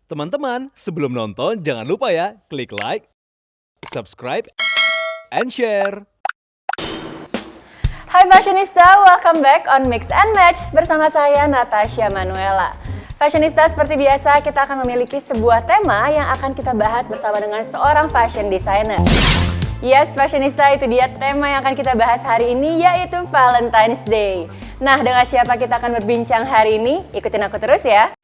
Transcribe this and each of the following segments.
Teman-teman, sebelum nonton jangan lupa ya, klik like, subscribe, and share. Hai Fashionista, welcome back on Mix and Match bersama saya Natasha Manuela. Fashionista, seperti biasa kita akan memiliki sebuah tema yang akan kita bahas bersama dengan seorang fashion designer. Yes, Fashionista, itu dia tema yang akan kita bahas hari ini, yaitu Valentine's Day. Nah, dengan siapa kita akan berbincang hari ini? Ikutin aku terus ya.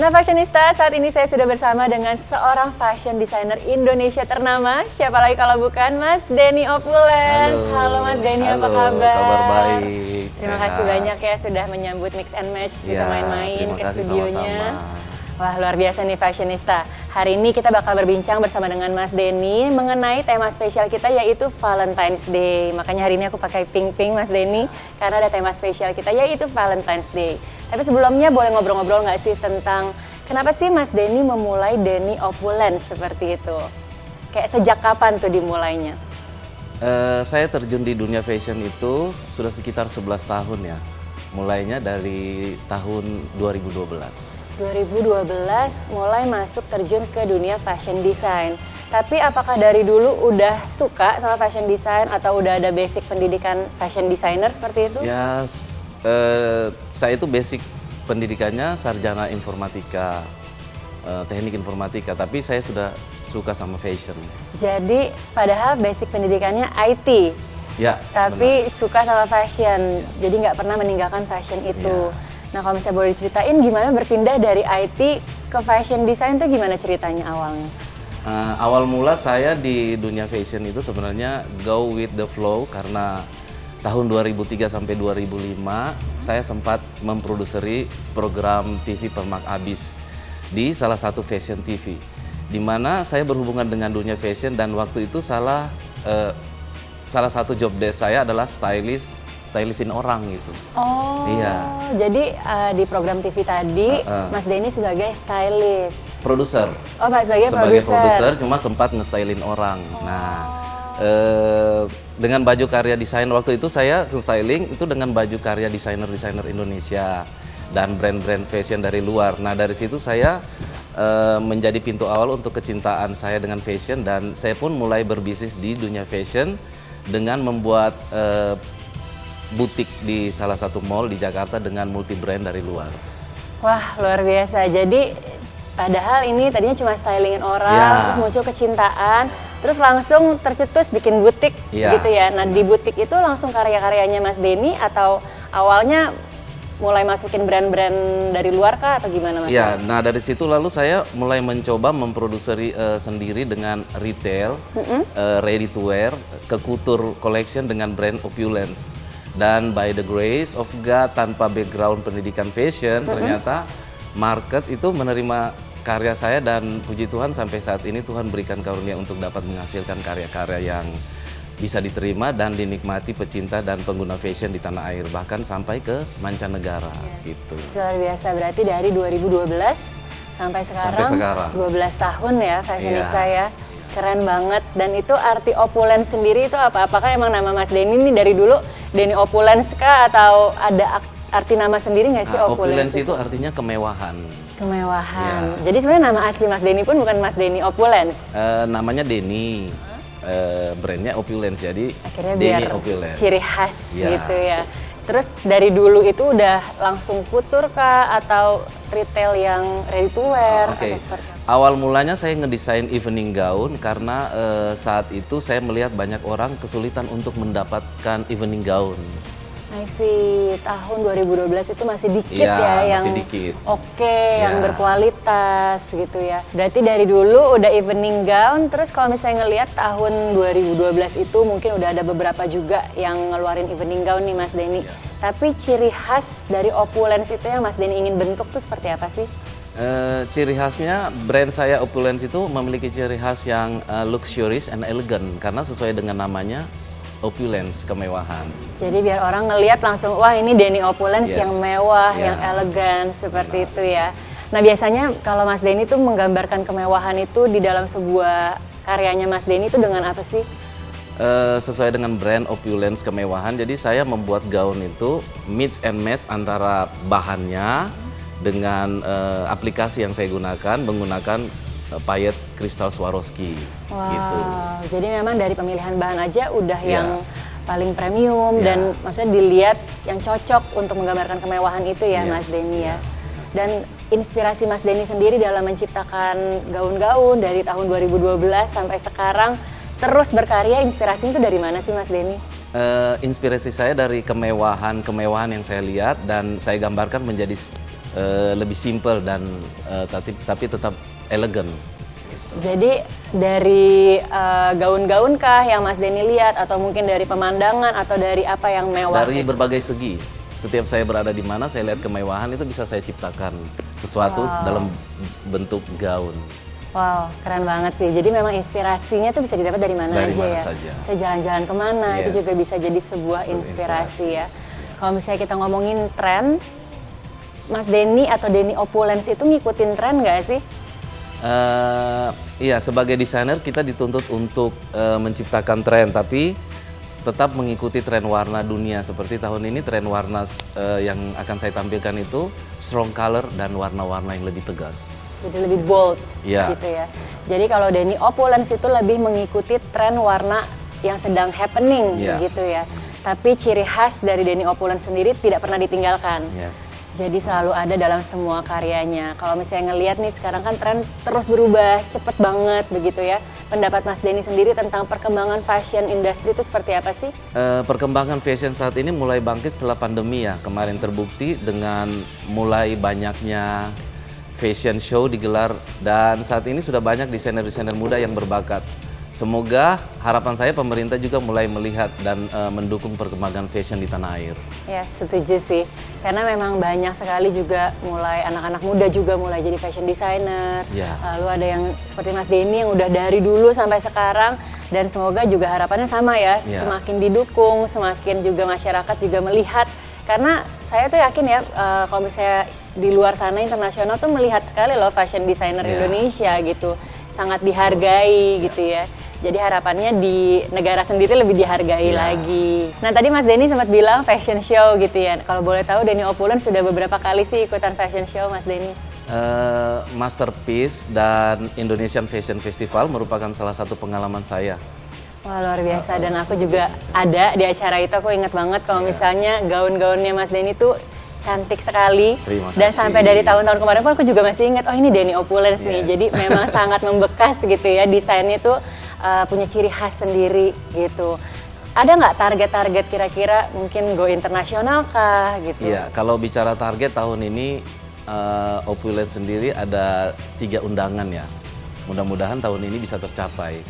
Nah Fashionista, saat ini saya sudah bersama dengan seorang fashion designer Indonesia ternama. Siapa lagi kalau bukan Mas Denny Opulence. Halo Mas Denny, apa kabar? Kabar baik. Terima kasih banyak ya sudah menyambut Mix and Match, bisa main-main ke studionya. Sama-sama. Wah, luar biasa nih Fashionista. Hari ini kita bakal berbincang bersama dengan Mas Denny mengenai tema spesial kita, yaitu Valentine's Day. Makanya hari ini aku pakai pink-pink Mas Denny, karena ada tema spesial kita yaitu Valentine's Day. Tapi sebelumnya boleh ngobrol-ngobrol nggak sih tentang kenapa sih Mas Denny memulai Denny Opulence seperti itu? Kayak sejak kapan tuh dimulainya? Saya terjun di dunia fashion itu sudah sekitar 11 tahun ya. Mulainya dari tahun 2012. 2012 mulai masuk terjun ke dunia fashion design. Tapi apakah dari dulu udah suka sama fashion design atau udah ada basic pendidikan fashion designer seperti itu? Ya, saya itu basic pendidikannya sarjana informatika, teknik informatika, tapi saya sudah suka sama fashion. Jadi padahal basic pendidikannya IT, Ya, tapi suka sama fashion, jadi nggak pernah meninggalkan fashion itu. Ya. Nah kalau misalnya boleh diceritain gimana berpindah dari IT ke fashion design tuh gimana ceritanya awalnya? Awal mula saya di dunia fashion itu sebenarnya go with the flow karena tahun 2003 sampai 2005 saya sempat memproduksi program TV Permak Abis di salah satu fashion TV, di mana saya berhubungan dengan dunia fashion dan waktu itu salah satu job desk saya adalah stylistin orang gitu. Oh, iya. Jadi di program TV tadi Mas Denny sebagai stylist. Produser. Oh, Pak sebagai produser, cuma sempat nge-stylin orang. Nah, dengan baju karya desain waktu itu saya nge-styling itu dengan baju karya desainer-desainer Indonesia dan brand-brand fashion dari luar. Nah, dari situ saya menjadi pintu awal untuk kecintaan saya dengan fashion dan saya pun mulai berbisnis di dunia fashion dengan membuat butik di salah satu mall di Jakarta dengan multi brand dari luar. Wah, luar biasa. Jadi padahal ini tadinya cuma stylingin orang, terus muncul kecintaan, terus langsung tercetus bikin butik gitu ya. Nah, di butik itu langsung karya-karyanya Mas Denny atau awalnya mulai masukin brand-brand dari luar kah atau gimana Mas? Iya, nah dari situ lalu saya mulai mencoba memproduksi sendiri dengan retail, ready to wear, ke couture collection dengan brand Opulence. Dan by the grace of God, tanpa background pendidikan fashion, ternyata market itu menerima karya saya dan puji Tuhan sampai saat ini Tuhan berikan karunia untuk dapat menghasilkan karya-karya yang bisa diterima dan dinikmati pecinta dan pengguna fashion di tanah air, bahkan sampai ke mancanegara. Gitu. Luar biasa, berarti dari 2012 sampai sekarang 12 tahun ya Fashionista ya. Keren banget. Dan itu arti Opulence sendiri itu apa? Apakah emang nama Mas Denny ini dari dulu Denny Opulence kah atau ada arti nama sendiri nggak sih Opulence? Opulence itu artinya kemewahan. Kemewahan. Jadi sebenarnya nama asli Mas Denny pun bukan Mas Denny Opulence. Namanya Denny. Brandnya Opulence, jadi akhirnya Denny biar Opulence. Ciri khas gitu ya. Terus dari dulu itu udah langsung couture kah atau retail yang ready to wear atau seperti apa? Awal mulanya saya ngedesain evening gown karena saat itu saya melihat banyak orang kesulitan untuk mendapatkan evening gown. I see, tahun 2012 itu masih dikit ya yang masih dikit. Yang berkualitas gitu ya. Berarti dari dulu udah evening gown, terus kalau misalnya ngelihat tahun 2012 itu mungkin udah ada beberapa juga yang ngeluarin evening gown nih Mas Denny. Tapi ciri khas dari Opulence itu yang Mas Denny ingin bentuk tuh seperti apa sih? Ciri khasnya brand saya Opulence itu memiliki ciri khas yang luxurious and elegant karena sesuai dengan namanya Opulence, kemewahan. Jadi biar orang ngelihat langsung, wah ini Denny Opulence yang mewah, yang elegan, seperti itu ya. Nah biasanya kalau Mas Denny tuh menggambarkan kemewahan itu di dalam sebuah karyanya Mas Denny itu dengan apa sih? Sesuai dengan brand opulence kemewahan, jadi saya membuat gaun itu mix and match antara bahannya dengan aplikasi yang saya gunakan menggunakan payet kristal Swarovski gitu. Jadi memang dari pemilihan bahan aja udah yang paling premium dan maksudnya dilihat yang cocok untuk menggambarkan kemewahan itu ya, Mas Denny ya. Dan inspirasi Mas Denny sendiri dalam menciptakan gaun-gaun dari tahun 2012 sampai sekarang terus berkarya, inspirasinya itu dari mana sih Mas Denny? Inspirasi saya dari kemewahan yang saya lihat dan saya gambarkan menjadi lebih simple dan tapi tetap elegan. Jadi dari gaun-gaun kah yang Mas Denny lihat atau mungkin dari pemandangan atau dari apa yang mewah? Dari berbagai segi. Setiap saya berada di mana saya lihat kemewahan itu bisa saya ciptakan sesuatu dalam bentuk gaun. Wow, keren banget sih. Jadi memang inspirasinya tuh bisa didapat dari mana Dari aja mana ya. saja. Saya jalan-jalan kemana itu juga bisa jadi sebuah inspirasi ya. Kalau misalnya kita ngomongin tren, Mas Denny atau Denny Opulence itu ngikutin tren nggak sih? Iya, sebagai desainer kita dituntut untuk menciptakan tren, tapi tetap mengikuti tren warna dunia. Seperti tahun ini tren warna yang akan saya tampilkan itu strong color dan warna-warna yang lebih tegas. Jadi lebih bold gitu ya. Jadi kalau Denny Opulence itu lebih mengikuti tren warna yang sedang happening gitu ya. Tapi ciri khas dari Denny Opulence sendiri tidak pernah ditinggalkan. Jadi selalu ada dalam semua karyanya. Kalau misalnya ngelihat nih sekarang kan tren terus berubah, cepet banget begitu ya. Pendapat Mas Denny sendiri tentang perkembangan fashion industry itu seperti apa sih? Perkembangan fashion saat ini mulai bangkit setelah pandemi ya. Kemarin terbukti dengan mulai banyaknya fashion show digelar dan saat ini sudah banyak desainer-desainer muda yang berbakat. Semoga harapan saya pemerintah juga mulai melihat dan mendukung perkembangan fashion di tanah air. Ya, setuju sih. Karena memang banyak sekali juga mulai anak-anak muda juga mulai jadi fashion designer. Lalu ada yang seperti Mas Denny yang udah dari dulu sampai sekarang dan semoga juga harapannya sama ya. Semakin didukung, semakin juga masyarakat juga melihat. Karena saya tuh yakin ya kalau misalnya di luar sana internasional tuh melihat sekali loh fashion designer Indonesia gitu. Sangat dihargai gitu ya. Jadi harapannya di negara sendiri lebih dihargai lagi. Nah tadi Mas Denny sempat bilang fashion show gitu ya. Kalau boleh tahu Denny Opulence sudah beberapa kali sih ikutan fashion show Mas Denny? Masterpiece dan Indonesian Fashion Festival merupakan salah satu pengalaman saya. Wah luar biasa dan aku juga ada di acara itu. Aku ingat banget kalau misalnya gaun-gaunnya Mas Denny tuh cantik sekali. Dan sampai dari tahun-tahun kemarin pun aku juga masih ingat, oh ini Denny Opulence nih. Jadi memang sangat membekas gitu ya, desainnya tuh punya ciri khas sendiri gitu. Ada nggak target-target kira-kira mungkin go internasional kah gitu? Iya, kalau bicara target tahun ini Opulence sendiri ada 3 undangan ya. Mudah-mudahan tahun ini bisa tercapai.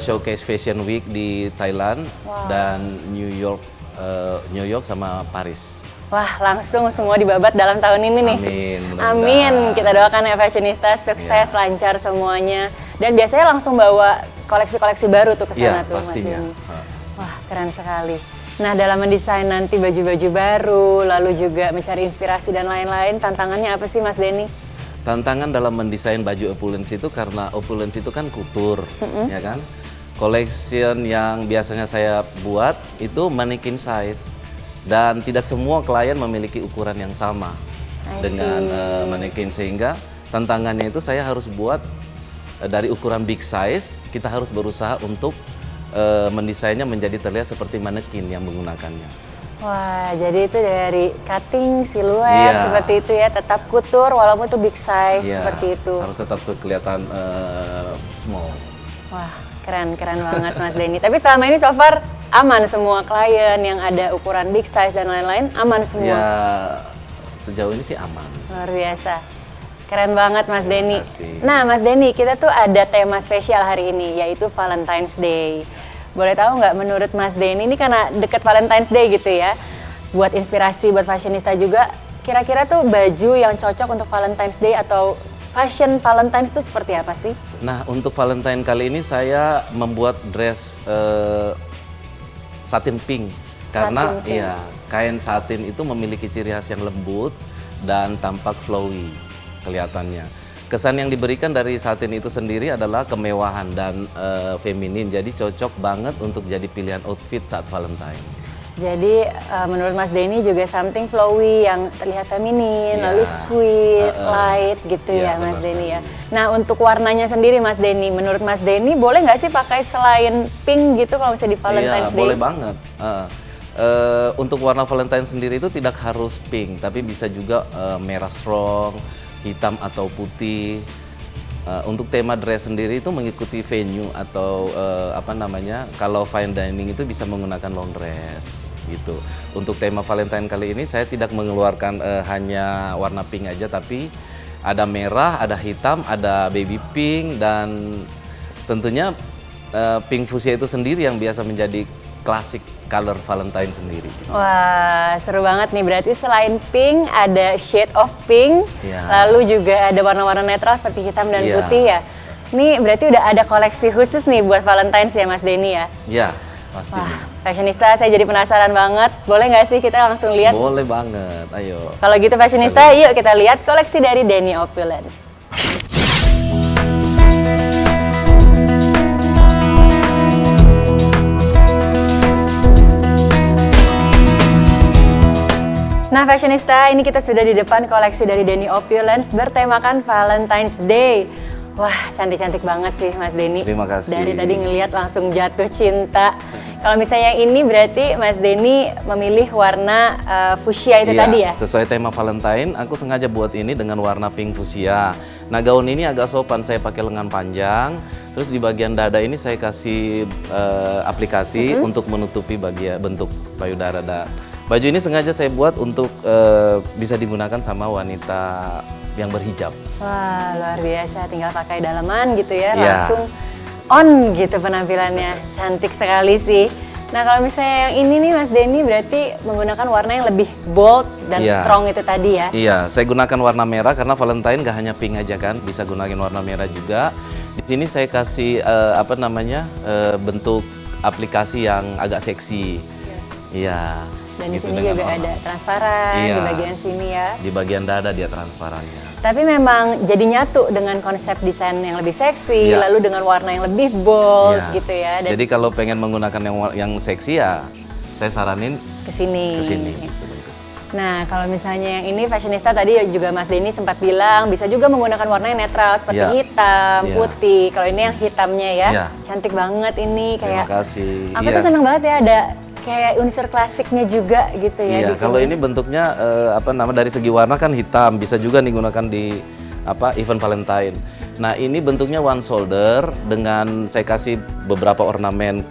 Showcase Fashion Week di Thailand dan New York sama Paris. Wah, langsung semua dibabat dalam tahun ini nih. Amin. Amin. Kita doakan ya fashionista sukses, lancar semuanya. Dan biasanya langsung bawa koleksi-koleksi baru tuh ke sana tuh pastinya. Mas Denny. Wah, keren sekali. Nah, dalam mendesain nanti baju-baju baru, lalu juga mencari inspirasi dan lain-lain, tantangannya apa sih Mas Denny? Tantangan dalam mendesain baju Opulence itu karena Opulence itu kan couture, ya kan? Collection yang biasanya saya buat itu mannequin size. Dan tidak semua klien memiliki ukuran yang sama dengan manekin, sehingga tantangannya itu saya harus buat dari ukuran big size, kita harus berusaha untuk mendesainnya menjadi terlihat seperti manekin yang menggunakannya. Wah, jadi itu dari cutting, siluet seperti itu ya, tetap couture walaupun itu big size seperti itu. Harus tetap kelihatan small. Wah, keren banget Mas Denny. Tapi selama ini so far aman semua klien yang ada ukuran big size dan lain-lain, aman semua? Ya, sejauh ini sih aman. Luar biasa. Keren banget Mas Denny. Kasih. Nah Mas Denny, kita tuh ada tema spesial hari ini, yaitu Valentine's Day. Boleh tahu nggak menurut Mas Denny, ini karena deket Valentine's Day gitu ya, buat inspirasi buat fashionista juga, kira-kira tuh baju yang cocok untuk Valentine's Day atau fashion Valentine's itu seperti apa sih? Nah, untuk Valentine kali ini saya membuat dress satin pink karena kain satin itu memiliki ciri khas yang lembut dan tampak flowy kelihatannya. kesan yang diberikan dari satin itu sendiri adalah kemewahan dan feminin. Jadi cocok banget untuk jadi pilihan outfit saat Valentine. Jadi menurut Mas Denny juga something flowy yang terlihat feminin, Iya. lalu sweet, light gitu Iya, ya Mas benar Denny ya. sekali. Nah untuk warnanya sendiri Mas Denny, menurut Mas Denny boleh nggak sih pakai selain pink gitu kalau misalnya di Valentine's Iya, Day? boleh banget. Untuk warna Valentine sendiri itu tidak harus pink, tapi bisa juga merah strong, hitam atau putih. Untuk tema dress sendiri itu mengikuti venue atau apa namanya, kalau fine dining itu bisa menggunakan long dress gitu. Untuk tema Valentine kali ini saya tidak mengeluarkan hanya warna pink aja, tapi ada merah, ada hitam, ada baby pink, dan tentunya pink fuchsia itu sendiri yang biasa menjadi klasik color Valentine sendiri. Wah, seru banget nih. Berarti selain pink, ada shade of pink, Iya. lalu juga ada warna-warna netral seperti hitam dan Iya. putih ya. Ini berarti udah ada koleksi khusus nih buat Valentine's ya Mas Denny ya? Ya, pastinya. Wah, fashionista saya jadi penasaran banget. Boleh nggak sih kita langsung lihat? Boleh banget, ayo. Kalau gitu fashionista, yuk kita lihat koleksi dari Denny Opulence. Nah fashionista, ini kita sudah di depan koleksi dari Denny Opulence bertemakan Valentine's Day. Wah, cantik-cantik banget sih Mas Denny. Terima kasih. Dari tadi ngelihat langsung jatuh cinta. Kalau misalnya yang ini berarti Mas Denny memilih warna fuchsia itu Iya, tadi ya? sesuai tema Valentine, aku sengaja buat ini dengan warna pink fuchsia. Nah, gaun ini agak sopan, saya pakai lengan panjang. Terus di bagian dada ini saya kasih aplikasi untuk menutupi bagian bentuk payudara. Baju ini sengaja saya buat untuk bisa digunakan sama wanita yang berhijab. Wah, luar biasa. Tinggal pakai dalaman gitu ya, Iya. langsung on gitu penampilannya. Cantik sekali sih. Nah, kalau misalnya yang ini nih Mas Denny berarti menggunakan warna yang lebih bold dan Iya. strong itu tadi ya? Iya, saya gunakan warna merah karena Valentine gak hanya pink aja kan, bisa gunakan warna merah juga. Di sini saya kasih apa namanya bentuk aplikasi yang agak seksi. Iya. Dan di gitu, sini dengan juga warna. ada transparan Iya. di bagian sini ya. Di bagian dada dia transparannya. Tapi memang jadi nyatu dengan konsep desain yang lebih seksi, Iya. lalu dengan warna yang lebih bold Iya. gitu ya. Dan Jadi kalau pengen menggunakan yang seksi ya, saya saranin ke sini. ke sini. Gitu, bentuk. Nah, kalau misalnya yang ini fashionista tadi juga Mas Denny sempat bilang bisa juga menggunakan warna yang netral seperti Iya. hitam, Iya. putih. Kalau ini yang hitamnya ya, Iya. cantik banget ini Terima kayak. kasih. Aku Iya. tuh seneng banget ya ada kayak unsur klasiknya juga gitu ya Iya, di kalau sini. ini bentuknya apa nama dari segi warna kan hitam, bisa juga digunakan di event Valentine. Nah, ini bentuknya one shoulder dengan saya kasih beberapa ornamen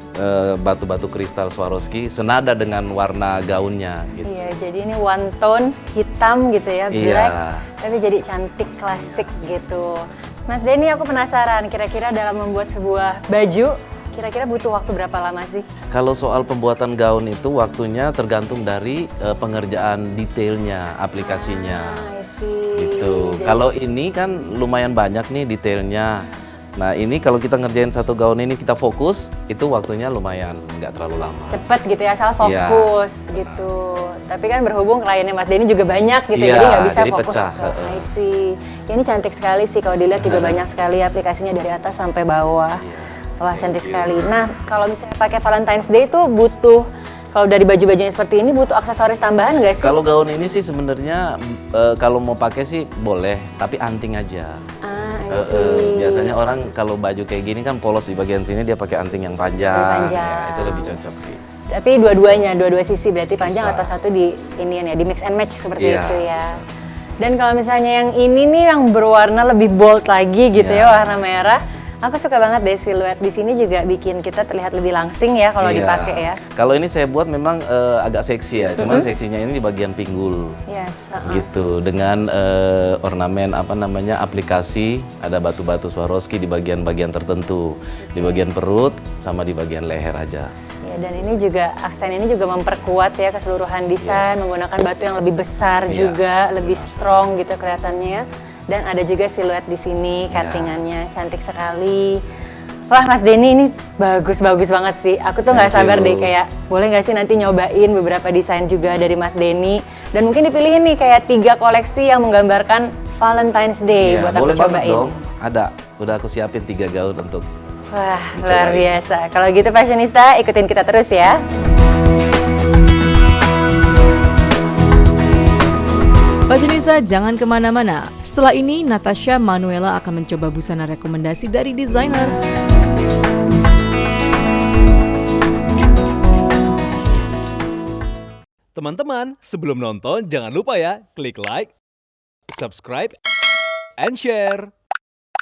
batu-batu kristal Swarovski senada dengan warna gaunnya gitu. Iya, jadi ini one tone hitam gitu ya, Iya. black, tapi jadi cantik klasik gitu. Mas Denny, aku penasaran kira-kira dalam membuat sebuah baju, kira-kira butuh waktu berapa lama sih? Kalau soal pembuatan gaun itu waktunya tergantung dari pengerjaan detailnya, aplikasinya. I see. Gitu. Jadi- Kalau ini kan lumayan banyak nih detailnya. Nah, ini kalau kita ngerjain satu gaun ini kita fokus, itu waktunya lumayan, nggak terlalu lama. cepet gitu ya, asal Iya. fokus gitu. Tapi kan berhubung kliennya Mas Denny juga banyak gitu, Iya, jadi nggak bisa jadi fokus pecah, ke I see. Ya, ini cantik sekali sih kalau dilihat juga banyak sekali aplikasinya dari atas sampai bawah. Wah, cantik sekali. Nah, kalau misalnya pakai Valentine's Day itu butuh, kalau dari baju-baju yang seperti ini butuh aksesoris tambahan nggak sih? Kalau gaun ini sih sebenarnya kalau mau pakai sih boleh, tapi anting aja. I see. Biasanya orang kalau baju kayak gini kan polos di bagian sini dia pakai anting yang panjang. Lebih panjang. Ya, itu lebih cocok sih. Tapi dua-duanya, dua sisi berarti panjang Bisa. atau satu di inian ya, di mix and match seperti Iya. itu ya. Dan kalau misalnya yang ini nih yang berwarna lebih bold lagi gitu Iya. ya, warna merah. Aku suka banget deh siluet di sini juga bikin kita terlihat lebih langsing ya kalau Iya. dipakai ya. Kalau ini saya buat memang agak seksi ya, cuman seksinya ini di bagian pinggul. Yes. Gitu, dengan ornamen apa namanya aplikasi, ada batu-batu Swarovski di bagian-bagian tertentu, di bagian perut sama di bagian leher aja. Ya, dan ini juga aksen ini juga memperkuat ya keseluruhan desain, Yes. menggunakan batu yang lebih besar Iya. juga, lebih strong gitu kelihatannya. Dan ada juga siluet di sini, Iya. cuttingannya cantik sekali. Wah, Mas Denny ini bagus-bagus banget sih. Aku tuh nggak Thank sabar you. deh kayak boleh nggak sih nanti nyobain beberapa desain juga dari Mas Denny. Dan mungkin dipilihin nih kayak 3 koleksi yang menggambarkan Valentine's Day Iya, buat aku boleh banget cobain. dong. Ada, udah aku siapin 3 gaun untuk Wah, Dicobain. luar biasa. Kalau gitu fashionista, ikutin kita terus ya. Fashionista, jangan kemana-mana. Setelah ini, Natasha Manuela akan mencoba busana rekomendasi dari desainer. Teman-teman, sebelum nonton jangan lupa ya klik like, subscribe, and share.